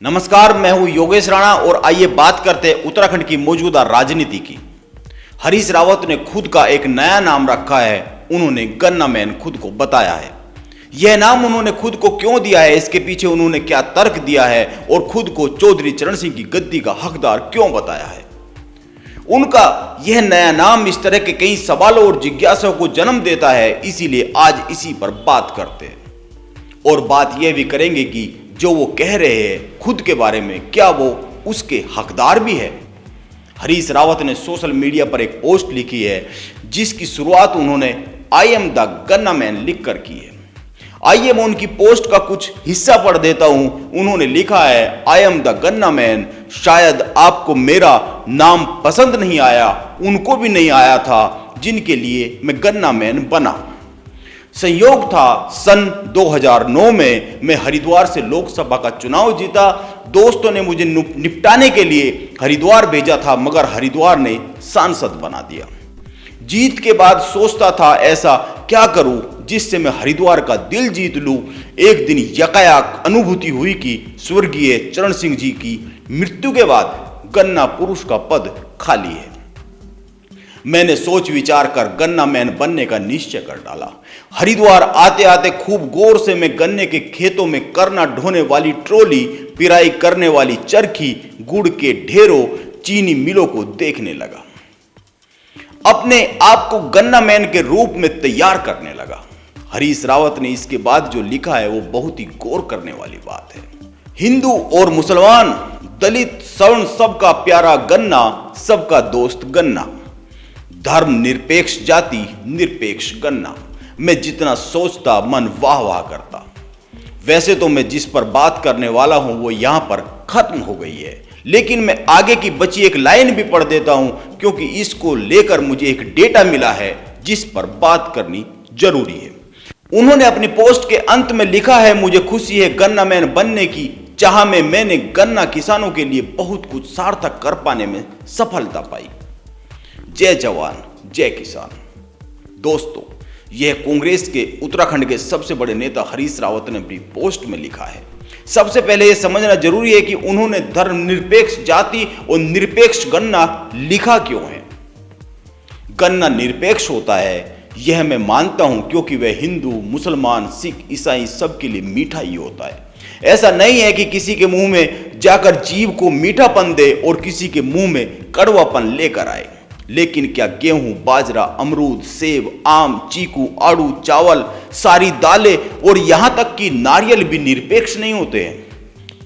नमस्कार, मैं हूं योगेश राणा और आइए बात करते हैं उत्तराखंड की मौजूदा राजनीति की। हरीश रावत ने खुद का एक नया नाम रखा है। उन्होंने गन्ना मैन खुद को बताया है। यह नाम उन्होंने खुद को क्यों दिया है, इसके पीछे उन्होंने क्या तर्क दिया है और खुद को चौधरी चरण सिंह की गद्दी का हकदार क्यों बताया है। उनका यह नया नाम इस तरह के कई सवालों और जिज्ञासाओं को जन्म देता है, इसीलिए आज इसी पर बात करते हैं और बात यह भी करेंगे कि जो वो कह रहे हैं खुद के बारे में, क्या वो उसके हकदार भी है। हरीश रावत ने सोशल मीडिया पर एक पोस्ट लिखी है जिसकी शुरुआत उन्होंने आई एम द गन्ना मैन लिखकर की है। आइए मैं उनकी पोस्ट का कुछ हिस्सा पढ़ देता हूं। उन्होंने लिखा है, आई एम द गन्ना मैन, शायद आपको मेरा नाम पसंद नहीं आया, उनको भी नहीं आया था जिनके लिए मैं गन्ना मैन बना। संयोग था सन 2009 में मैं हरिद्वार से लोकसभा का चुनाव जीता। दोस्तों ने मुझे निपटाने के लिए हरिद्वार भेजा था, मगर हरिद्वार ने सांसद बना दिया। जीत के बाद सोचता था ऐसा क्या करूं जिससे मैं हरिद्वार का दिल जीत लूं। एक दिन यकायक अनुभूति हुई कि स्वर्गीय चरण सिंह जी की मृत्यु के बाद गन्ना पुरुष का पद खाली है। मैंने सोच विचार कर गन्ना मैन बनने का निश्चय कर डाला। हरिद्वार आते आते खूब गौर से मैं गन्ने के खेतों में करना ढोने वाली ट्रॉली, पिराई करने वाली चरखी, गुड़ के ढेरों, चीनी मिलों को देखने लगा। अपने आप को गन्ना मैन के रूप में तैयार करने लगा। हरीश रावत ने इसके बाद जो लिखा है वो बहुत ही गौर करने वाली बात है। हिंदू और मुसलमान, दलित, सवर्ण, सबका प्यारा गन्ना, सबका दोस्त गन्ना, धर्म निरपेक्ष, जाति निरपेक्ष गन्ना। मैं जितना सोचता मन वाह वाह करता। वैसे तो मैं जिस पर बात करने वाला हूं वो यहां पर खत्म हो गई है, लेकिन मैं आगे की बची एक लाइन भी पढ़ देता हूं क्योंकि इसको लेकर मुझे एक डेटा मिला है जिस पर बात करनी जरूरी है। उन्होंने अपनी पोस्ट के अंत में लिखा है, मुझे खुशी है गन्ना मैन बनने की चाह में मैंने गन्ना किसानों के लिए बहुत कुछ सार्थक कर पाने में सफलता पाई। जय जवान जय किसान। दोस्तों, यह कांग्रेस के उत्तराखंड के सबसे बड़े नेता हरीश रावत ने अपनी पोस्ट में लिखा है। सबसे पहले यह समझना जरूरी है कि उन्होंने धर्मनिरपेक्ष जाति और निरपेक्ष गन्ना लिखा क्यों है। गन्ना निरपेक्ष होता है यह मैं मानता हूं क्योंकि वह हिंदू, मुसलमान, सिख, ईसाई सबके लिए मीठा ही होता है। ऐसा नहीं है कि किसी के मुंह में जाकर जीभ को मीठापन दे और किसी के मुंह में कड़वापन लेकर आए। लेकिन क्या गेहूं, बाजरा, अमरूद, सेब, आम, चीकू, आड़ू, चावल, सारी दालें और यहां तक कि नारियल भी निरपेक्ष नहीं होते हैं?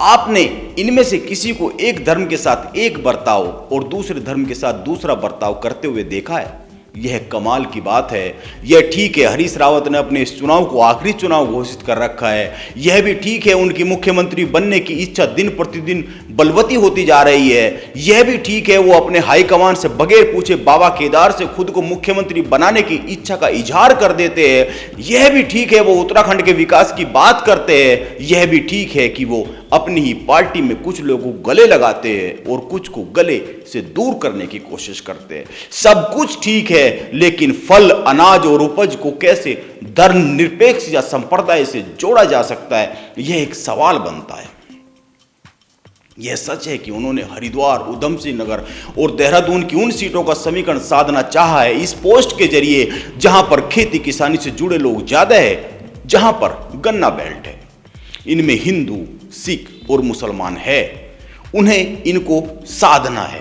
आपने इनमें से किसी को एक धर्म के साथ एक बर्ताव और दूसरे धर्म के साथ दूसरा बर्ताव करते हुए देखा है? यह कमाल की बात है। यह ठीक है हरीश रावत ने अपने इस चुनाव को आखिरी चुनाव घोषित कर रखा है। यह भी ठीक है उनकी मुख्यमंत्री बनने की इच्छा दिन प्रतिदिन बलवती होती जा रही है। यह भी ठीक है वो अपने हाईकमान से बगैर पूछे बाबा केदार से खुद को मुख्यमंत्री बनाने की इच्छा का इजहार कर देते हैं। यह भी ठीक है वो उत्तराखंड के विकास की बात करते हैं। यह भी ठीक है कि वो अपनी ही पार्टी में कुछ लोगों को गले लगाते हैं और कुछ को गले से दूर करने की कोशिश करते हैं। सब कुछ ठीक है, लेकिन फल, अनाज और उपज को कैसे धर्मनिरपेक्ष या संप्रदाय से जोड़ा जा सकता है, यह एक सवाल बनता है। यह सच है कि उन्होंने हरिद्वार, उधम सिंह नगर और देहरादून की उन सीटों का समीकरण साधना चाहा है इस पोस्ट के जरिए जहां पर खेती किसानी से जुड़े लोग ज्यादा है, जहां पर गन्ना बेल्ट है। इनमें हिंदू, सिख और मुसलमान है, उन्हें इनको साधना है।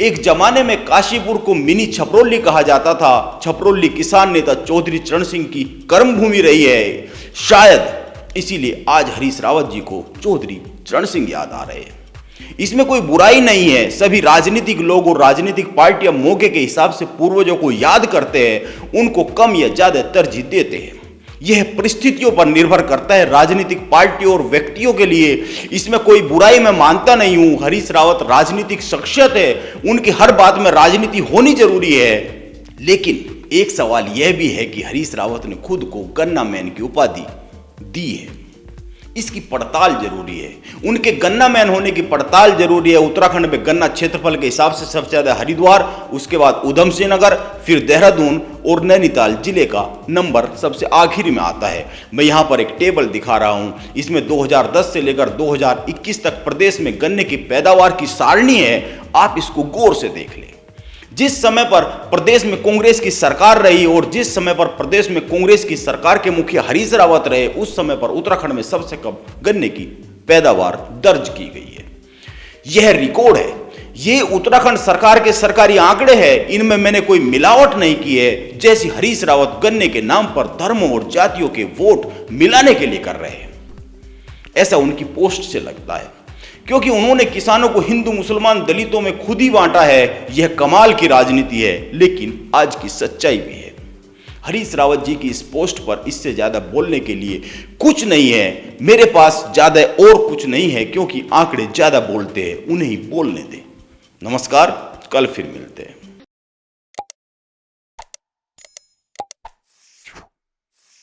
एक जमाने में काशीपुर को मिनी छपरौली कहा जाता था। छपरौली किसान नेता चौधरी चरण सिंह की कर्मभूमि रही है। शायद इसीलिए आज हरीश रावत जी को चौधरी चरण सिंह याद आ रहे हैं। इसमें कोई बुराई नहीं है। सभी राजनीतिक लोग और राजनीतिक पार्टियां मौके के हिसाब से पूर्वजों को याद करते हैं, उनको कम या ज्यादा तरजीह देते हैं। यह परिस्थितियों पर निर्भर करता है, राजनीतिक पार्टियों और व्यक्तियों के लिए। इसमें कोई बुराई मैं मानता नहीं हूं। हरीश रावत राजनीतिक शख्सियत है, उनकी हर बात में राजनीति होनी जरूरी है। लेकिन एक सवाल यह भी है कि हरीश रावत ने खुद को गन्ना मैन की उपाधि दी है, इसकी पड़ताल जरूरी है। उनके गन्ना मैन होने की पड़ताल जरूरी है। उत्तराखंड में गन्ना क्षेत्रफल के हिसाब से सबसे ज्यादा हरिद्वार, उसके बाद उधम सिंह नगर, फिर देहरादून और नैनीताल जिले का नंबर सबसे आखिरी में आता है। मैं यहाँ पर एक टेबल दिखा रहा हूँ, इसमें 2010 से लेकर 2021 तक प्रदेश में गन्ने की पैदावार की सारणी है। आप इसको गौर से देख लें। जिस समय पर प्रदेश में कांग्रेस की सरकार रही और जिस समय पर प्रदेश में कांग्रेस की सरकार के मुखिया हरीश रावत रहे, उस समय पर उत्तराखंड में सबसे कम गन्ने की पैदावार दर्ज की गई है। यह रिकॉर्ड है। ये उत्तराखंड सरकार के सरकारी आंकड़े हैं, इनमें मैंने कोई मिलावट नहीं की है, जैसी हरीश रावत गन्ने के नाम पर धर्मों और जातियों के वोट मिलाने के लिए कर रहे हैं। ऐसा उनकी पोस्ट से लगता है, क्योंकि उन्होंने किसानों को हिंदू मुसलमान दलितों में खुद ही बांटा है। यह कमाल की राजनीति है, लेकिन आज की सच्चाई भी है। हरीश रावत जी की इस पोस्ट पर इससे ज्यादा बोलने के लिए कुछ नहीं है। मेरे पास ज्यादा और कुछ नहीं है, क्योंकि आंकड़े ज्यादा बोलते हैं, उन्हें ही बोलने दें। नमस्कार, कल फिर मिलते हैं।